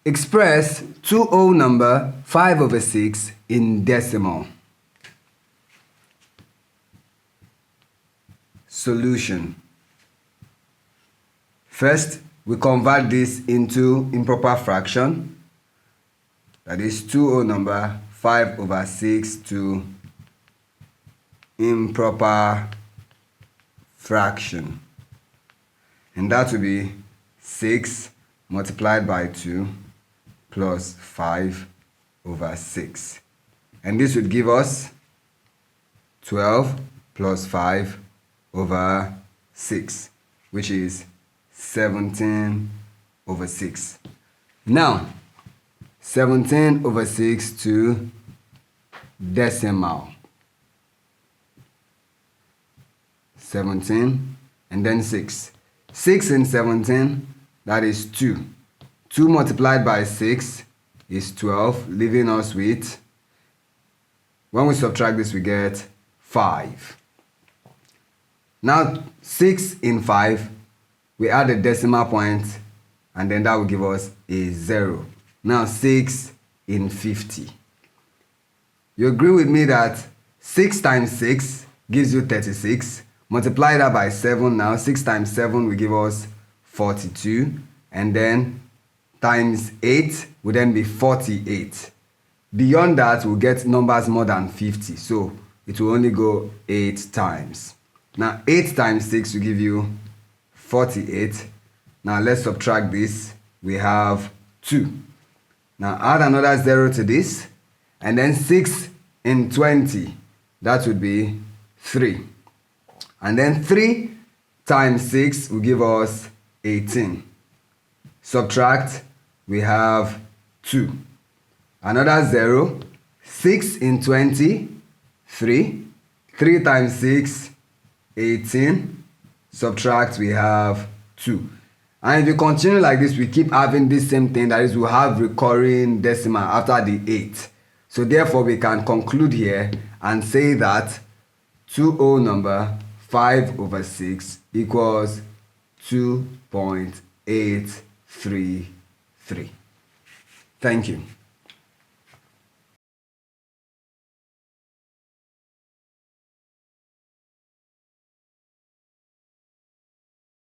Express two whole number 5/6 in decimal. Solution. First, we convert this into improper fraction. That is two whole number 5/6 to improper fraction. And that will be 6 multiplied by 2 plus 5/6. And this would give us 12 plus 5/6, which is 17/6. Now, 17/6 to decimal. 17 and then 6. 6 in 17, that is 2. 2 multiplied by 6 is 12, leaving us with, when we subtract this, we get 5. Now, 6 in 5, we add a decimal point, and then that will give us a 0. Now, 6 in 50. You agree with me that 6 times 6 gives you 36. Multiply that by 7 now. 6 times 7 will give us 42. And then times 8 will then be 48. Beyond that, we'll get numbers more than 50. So it will only go 8 times. Now 8 times 6 will give you 48. Now let's subtract this. We have 2. Now add another 0 to this. And then 6 in 20. That would be 3. And then 3 times 6 will give us 18. Subtract, we have 2. Another 0. 6 in 20, 3. 3 times 6, 18. Subtract, we have 2. And if you continue like this, we keep having this same thing. That is, we'll have recurring decimal after the 8. So therefore, we can conclude here and say that two whole number 5/6 equals 2.833. Thank you.